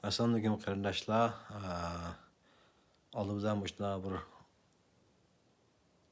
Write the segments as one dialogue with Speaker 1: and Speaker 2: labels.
Speaker 1: Assalamualaikum qarindoshlar. Oldimizdan bushna bir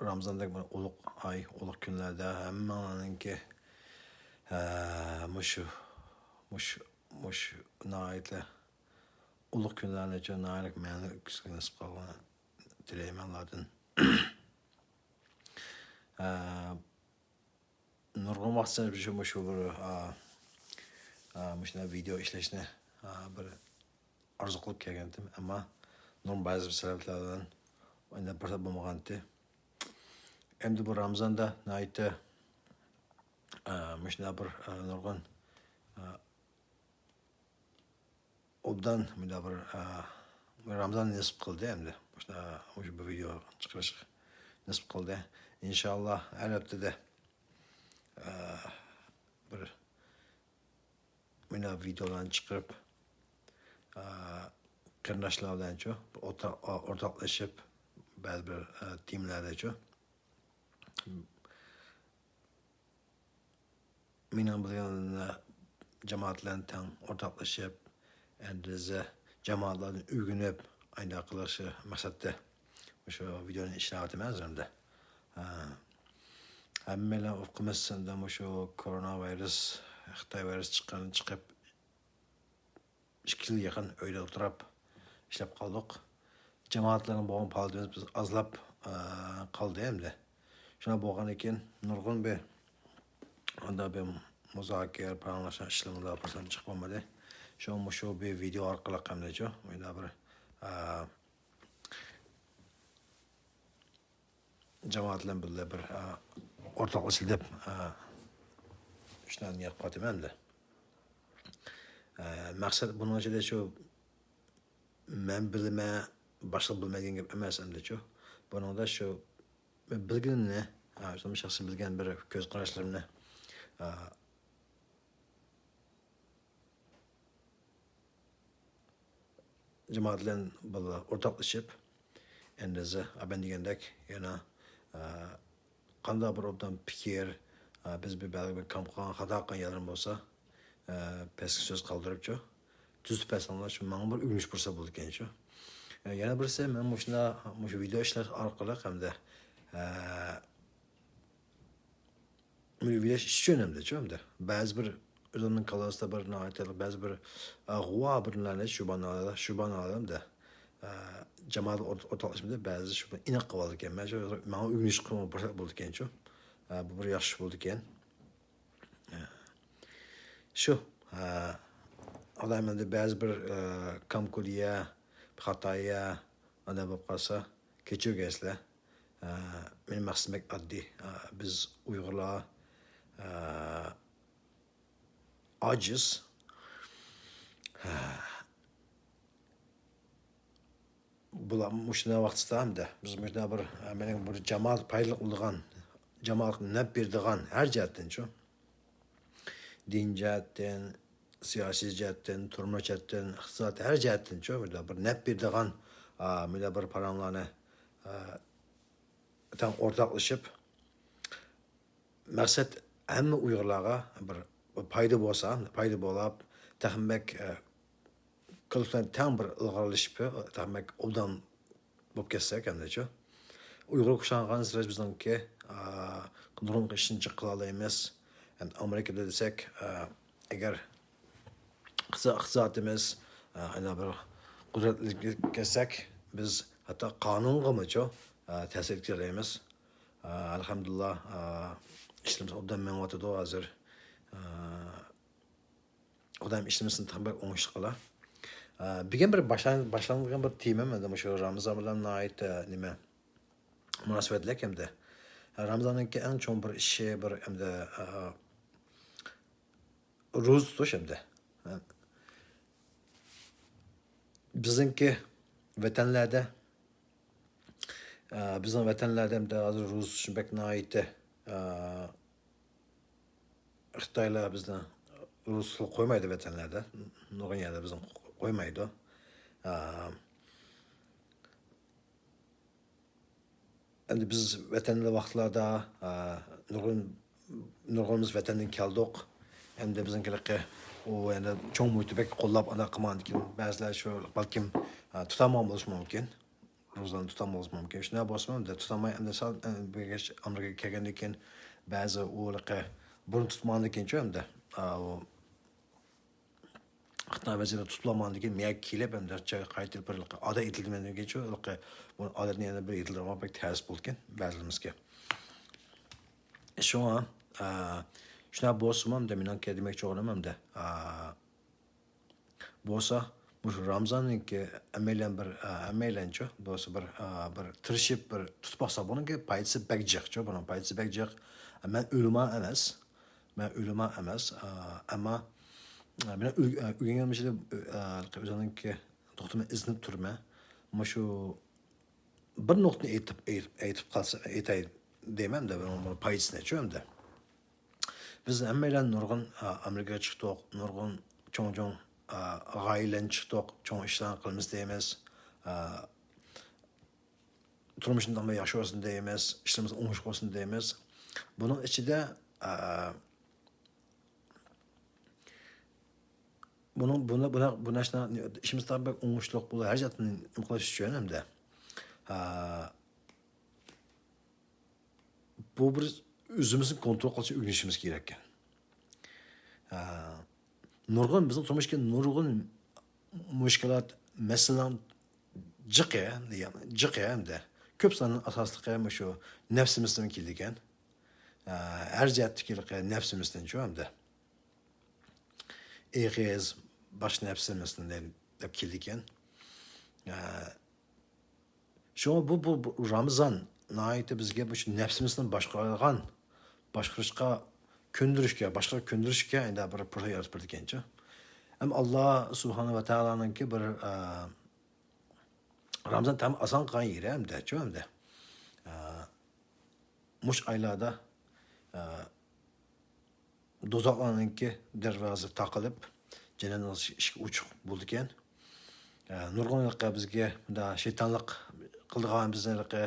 Speaker 1: Ramazondek bir ulug' oy, ulug' kunlarda hammalarninki mush nihoyatda ulug' kunlarni uchun nihoyat ma'ni o'tkazishga nasib qilgan tilayman Allohdan. Nurg'un vaqtda shu bir mushuna video ishlashni bir arzu qilib kelgandim, ammo ba'zi bir sabablardan endi bir bo'lmagandi. Endi bu Ramazonda nihoyatda mushuna bir nurg'un obdan bir Ramazon nasib qildi endi. Mushuna bu video chiqarish nasib qildi. İnşallah her haftada bir videolarni chiqarib qarindoshlar bilan o'rtoqlashib ba'zi bir teamlarda mening bilan jamoatlarni tang o'rtoqlashib endi jamoatlarni o'rganib ayni qilishi maqsadda shu videoni ishlayapman endi. Hammalar o'qimasdan shu koronavirus, Xitoy virusi chiqib 2 yil yaqin uyda o'tirib ishlab qoldik. Jamoatlarning bo'lgan holatimiz biz azlab qoldi endi. Shuna bo'lgan ekan nurg'un bir muzokara paranglashgan ishlarlar bilan chiqib bo'lmadi. Shu bir video orqali qamdachu bir jamoatlar bilan bir o'rtoqlashib deb ishlarni yapmadım endi. Maqsad buning ichida shu men boshqa bilmagan gap emas endi-chu. Buningda shu bilganimni, shaxsiy bilgan bir ko'z qarashlarimni jamoatlar bilan o'rtoqlashib endi ben degandek yana qanday bir obdan fikir biz bir kamqon xato qilgan yerlarim bo'lsa pastga so'z qoldiribchu tuzib pasanglar shu mana bir o'rganish fursat bo'ldi ekanchu. Yana birisi men shu video ishlar orqali hamda video ish o'nimda-chu hamda ba'zi bir o'zimning kalasida bir noyatalik ba'zi bir g'uva birlarni shu banalarda jamoat o'rtoqlashmada ba'zi shu inoq qilib oldi ekan. Mana o'rganish qilmoq fursat bo'ldi ekanchu. Bu bir yaxshi bo'ldi ekan. Shu odamlarda ba'zi bir kamkuliya, xatoya ana bo'lib qolsa kechirgaysizlar. Mening maqsadim oddiy. Biz Uyg'urlar ojiz bular mushuna vaqtda hamda biz mushuna bir mening bir jamoat paylik bo'lgan jamoatga naf beradigan har jihatdan-chu. Din jihatdan, siyosiy jihatdan, turmush jihatdan, iqtisod har jihatdan-chu bir naf beradigan bir paramlarni tam o'rtoqlashib maqsad hamma Uyg'urlarga bir foyda bo'lsa, foyda bo'lib, tahmak qilibdan tam bir ilg'orlashib, tahmak obdan bo'lib ketsak endi-chu. Uyg'ur kuşanğan sıraj bizningki nurg'un ishni qila olamiz. Endi Amerikada desak, agar iqtisodimiz ana bir qudratli kelsak, biz hatto qonungami-chu ta'sir qilamiz. Alhamdulillah ishimiz obdan mengatdi hozir. Odam ishimizni tam bir o'ngishli qila. Bir başlangan bir tema endi shu Ramazon bilan ait nima munosabatlar hamda Ramazonning eng chong bir ishi bir hamda ro'za tutish hamda bizningki vatanlarda bizning vatanlarda hamda hozir ro'za tutish bek ait Xitoylar bizni ro'za qo'ymaydi vatanlarda, nurg'un yerda bizni qo'ymaydi. Endi biz vatanda vaqtlarda nurg'unimiz vatandan keldik. Endi biznikilarga o yani çoğun muhiti pek qo'llab ana qilmaydigan ba'zilar shu balkim tutamam bo'lishi mumkin. Ro'zani tutamam bo'lishi mumkin. Shunday bo'lsa ham tutamay endi sal Amerikaga kelgandan keyin ba'zi ularga burun tutmagandan endi u Xitoy vaziyatida tutulamandan keyin men kelib endi qaytib bir odat etilgandan keyin ularga bu odatni yana bir etildirmoq pek tez bo'lgan ba'zilarimizga. Shunga shunday bo'lsa ham demak demoqchi bo'laman-da. Bo'lsa bu Ramazonninki amaylanchi bo'lsa bir tirishib bir tutib olsa buningki foydasi bak jiqchi, buning foydasi bak jiq. Men o'lima emas, ammo men o'rganganimcha o'zimninki to'xtamay iznib turma. Mana shu bir nuqtani aytib qolsa aytay deymanda buning foydasini endi. Biz hammalar nurg'un Amerikaga chiqdik, nurg'un cho'ng g'oyalan chiqdik, cho'ng ishlar qilamiz deymiz. Turmushimiz ham yaxshi bo'lsin deymiz, ishlarimiz o'ngishli bo'lsin deymiz. Buning ichida bu narsa ishimiz tabii o'ngishli bo'ladi, har jihatdan qilish uchun hamda bu bir o'zimizni kontrol qilishni o'rganishimiz kerak ekan. Nurg'un bizning turmushga nurg'un mushkulot, masalan, jiqi hamda ko'p sonli asosligi ham shu nafsimizdan kelgan. Har jihatdagi nafsimizdan shu hamda. Eg'iz bosh nafsimizdan deb kelgan. Shu bu Ramazon nayeti bizga bu nafsimizdan boshqarishga ko'ndirishga endi bir fursat yaratib bergancha. Ham Alloh subhanahu va taoloninki bir Ramazon tam oson qilgan yeri hamda. Mush oylarda do'zaxlarninki darvoza taqilib, jannat ishga uchiq bo'ldi ekan. Nurg'unlikqa bizga bunda shaytonlik qilgan bizlarga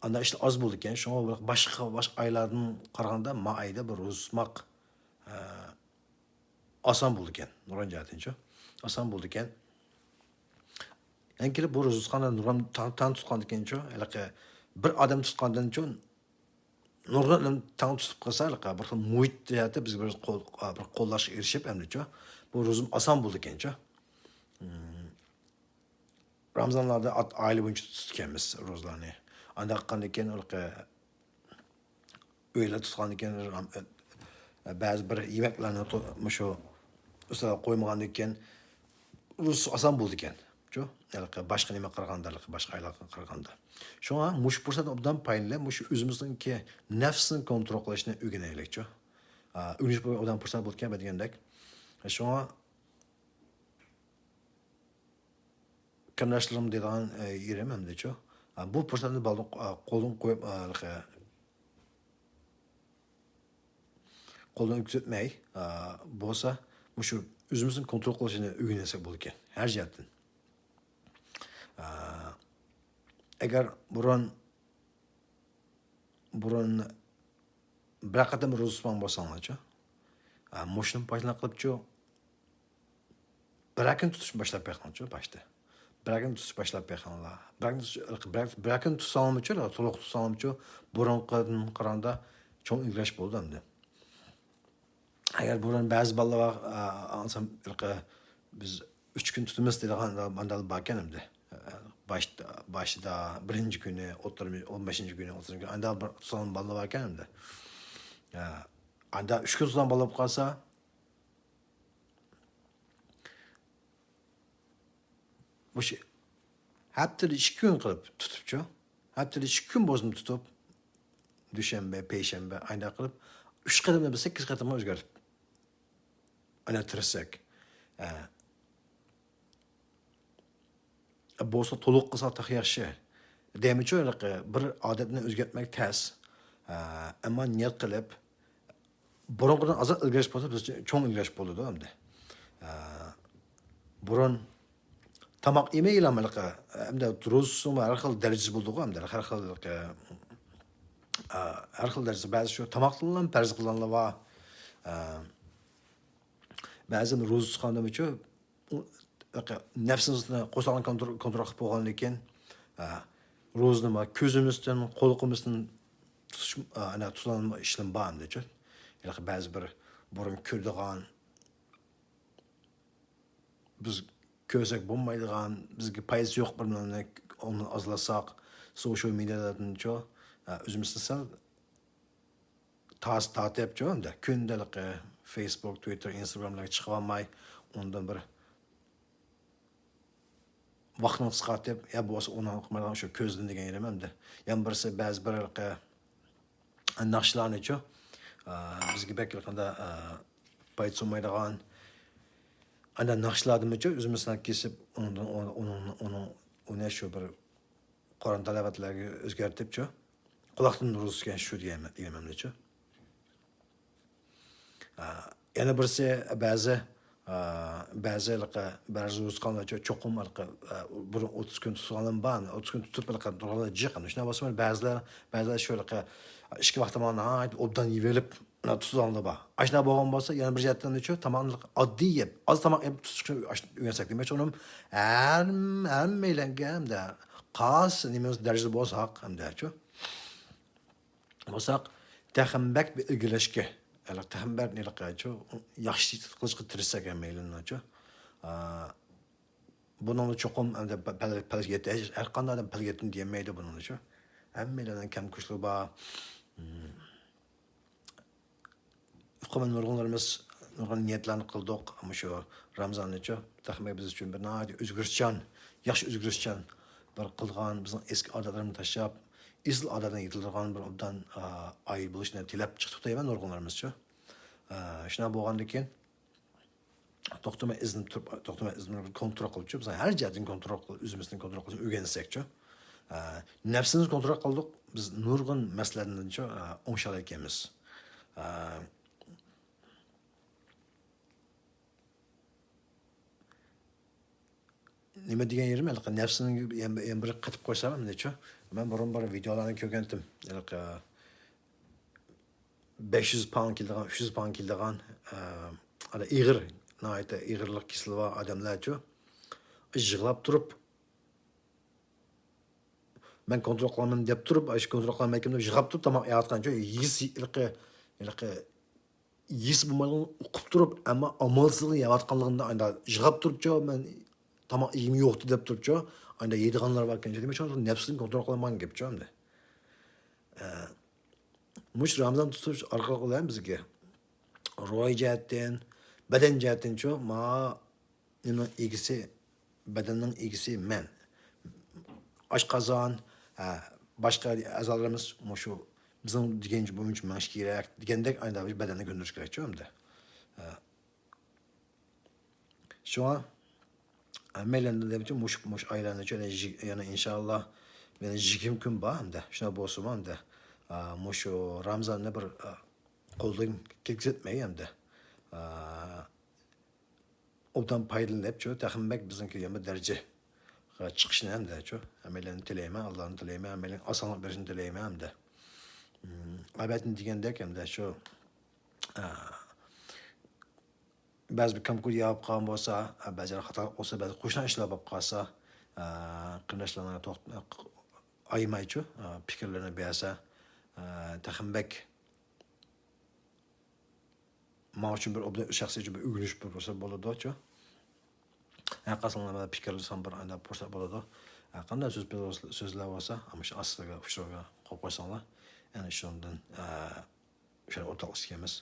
Speaker 1: ana işte az bo'ldi ekan. Shunga boshqa oylardan qaraganda ma oyda bir ro'zmoq oson bo'ldi ekan. Nurg'un jihatincha oson bo'ldi ekan. Enkili bu ro'zxona nurg'un tan tutgandan keyincha, bir odam tutgandan keyin nurg'un tan tutib qolsa, bir xil muhit jihati biz bir qo'llashga erishib hamda bu ro'zim oson bo'ldi ekancha. Ramazonlarda oila bo'yicha tutganmiz ro'zlarni. Anda qanday ekan o'yla tutgandan keyin ba'zi bir yemeklarni shu ustiga qo'ymagandan keyin ro'z oson bo'ldi ekan. Boshqa nima qaraganda, boshqa oylarga qaraganda. Shunga mush fursat obdan payinli, mush o'zimizningki nafsni kontrol qilishni o'rganaylikchi. O'rganish bu odam fursat bo'lgan degandek. Shunga kanashlarim degan yerim hamda-chi. Bu fursatni qo'ldan qo'yib qo'ldan o'tkazmay bo'lsa, shu o'zimizni kontrol qilishni o'rgansak bo'lar ekan. Har jihatdan. Agar burun bir qadam ro'zman bo'lsanglar-chi, mushni foydalan qilibchi, bir kun tutish boshlab qo'ygancha boshda. Bir kun tutish boshlab qo'yganlar. Bir kun tutsamchi, to'liq tutsamchi, burunqidan qaranda cho'ng ilgash bo'ldi endi. Agar burun ba'zi bolalar ansam biz 3 kun tutamiz degan mandal bor endi. Başda birinci günü, 15. günü, 30. günü anda tutan balla varken hem de. Anda 3 gün tutan balla kalsa bu şey haftada 2 gün kılıp tutupçu. Haftada 2 gün bozum tutup düşenbe, peşembe aynı kılıp 3 kademde 8 kademe özgürüp ana tırsak. Bo'lsa to'liq qilsa tax yaxshi. Demoqchi bir odatni o'zgartmak tez. Ammo niyat qilib burunqidan ozod ilgash bo'lsa, biz cho'ng ilgash bo'ladi endi. Burun tamoq yemaylarmi? Endi ro'zsum har xil darajasi bo'ldi endi. Har xil darajasi ba'zi shu tamoqdan farz qilinlar va Ba'zan ro'za tutgandan uchun nafsimizni qo'zg'olgan kontrol qilib bo'lgandan keyin ro'zni ko'zimizdan, qo'lqimizdan tutish ana tutolma ishlim bor hamda-chi. Ya'ni ba'zi bir burun ko'rdigan biz ko'rsak bo'lmaydigan, bizga foydasi yo'q bir narsa onu azlasak, social mediadan-chi o'zimizni sal tartib-chi hamda kundalik Facebook, Twitter, Instagram'larga chiqib olmay, ondan bir vaqtni qisqartib, ya bo'lsa uni qilmagan shu ko'zdan degan yerim hamda. Yana birisi ba'zi bir naqshlarni-chi bizga belki qanda foydasi olmaydigan ana naqshlarni-chi o'zimizdan kesib, uni shu bir Qur'on talavatlarga o'zgartirib-chi quloqdan urusgan shu deganman-chi. Yana birisi ba'zi uzqonlar cho'qim bir 30 kun tutganlar bor, 30 kun tutib turganlar jiqim. Shuna bo'lsa ba'zilar shu ishki vaqtimni obdan yevelib tutganlar bor. Ashna bo'lgan bo'lsa yana bir jihatdan-chi tamomli oddiy yeb, oz tomoq yeb tutishni o'rgansak demak, uni hammalarga hamda qas nimiz darajada bo'lsa hamda-chi. Bo'lsak taxambak ilgilashga taxambar nilaqachu yaxshi qilishga tirishsak hammaylarni-chi. Bunun cho'qim hamda palga har qanday odam palga yetim demaydi buningchi. Hammalardan kam kuchli bor. Qolgan nurg'unlarimiz nurg'un niyatlarni qildik, ammo shu Ramazonni-chi taxmay biz uchun bir o'zgarishchan, yaxshi o'zgarishchan bir qilgan bizning eski odatlarimizni tashlab, izl odatdan yetilgan bir obdan ay bo'lishini tilab chiqdik deyman nurg'unlarimiz-chi. Shuna bo'lgandan keyin to'xtamay izni kontrol qilib, biz har jihatdan kontrol qilib, o'zimizni kontrol qilib o'rgansak-chi. Nafsimizni kontrol qildik, biz nurg'un masalalarni-chi o'ngshal ekanmiz. Nima degan yerim, nafsini ham bir qitib qo'ysam hamda-chi. Men burun bir videolarni ko'rgandim. 500 pound keldigan, 300 pound keldigan ig'ir, nayta ig'irlik kesilva odamlar-chi yig'lab turib men kontrol qilaman deb turib, ash kontrol qilmayman deb yig'lab turib tomoq yeyotgancha yis bo'lmagan o'qib turib, ammo amalsiz yeyotganligimda anda yig'lab turibchi men tomoq yeyim yo'qdi deb turibchi, anda yeydiganlar bor ekan. Demak, nafsini kontrol qilaman debchi hamda. Mush Ramazon tutish orqali bizga ro'y jihatdan, badan jihatdan-chi nima egisi, badanning egisi men. Oshqozon, boshqa a'zolarimiz shu bizning degancha bo'yicha mash kerak degandek ayda badanni ko'ndirish kerak-chi hamda. Shuna melanda debchi mush aylanchi yana inshaalloh meni 20 kun bor hamda. Shuna bo'lsa hamda. Mushu Ramazonni bir qo'ldan ketkizmay hamda. Obdan foydalanib-chi, taxminbak bizniki ham bir daraja chiqishni hamda-chi. Hammalarni tilayman, Allohni tilayman, hammalarga osonlik berishini tilayman hamda. Albatta degandek hamda shu ba'zi bir kamqul yopib qolgan bo'lsa, ba'zi xato bo'lsa, ba'zi qo'shni ishlar bo'lib qolsa, qilishlarni aymaychi, fikrlarni bersa, taxminbak men uchun bir shaxsiy bir o'rganish bo'lsa bo'ladi-chi. Qasamlar fikrlasam bir anda bo'lsa bo'ladi. Qanday so'zlar bo'lsa, ham shu astiga uchroqqa qo'yib qo'ysanglar, yana shundan o'sha o'rtoqlashamiz.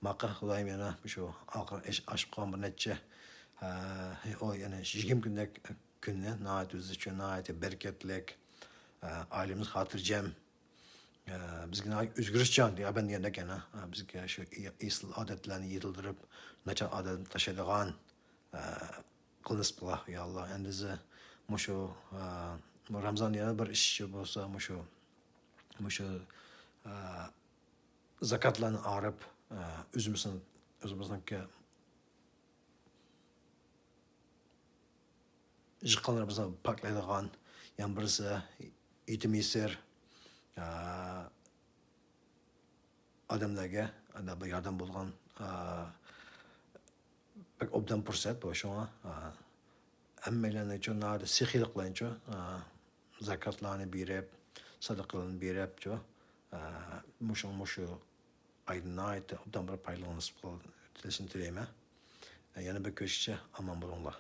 Speaker 1: Maqa Xudoyim yana shu oxir ish oshib qolgan bir necha yana 20 kunlik kunni nihoyat o'zi uchun nihoyat bereketlik, oilamiz xotirjam, bizga o'zgarishchan degan degandek yana bizga shu asl odatlarni yetildirib, nachar odatni tashlaydigan qilib qilah ya Alloh. Endi shu Ramazon yana bir ish bo'lsa, shu zakatlarni arab o'zimizniki jiqqanlarimizni paklaydigan, yana birisi yetim yesir odamlarga bir yordam bo'lgan pek obdan fırsat bu şuna. Emmelerini ço nade sihiliklerini ço zakatlarını birep, sadakalarını birep ço muşu aydınlığa ait obdan bir paylanız bu tilsin tileyme. Yani bir köşçe aman bulunlar.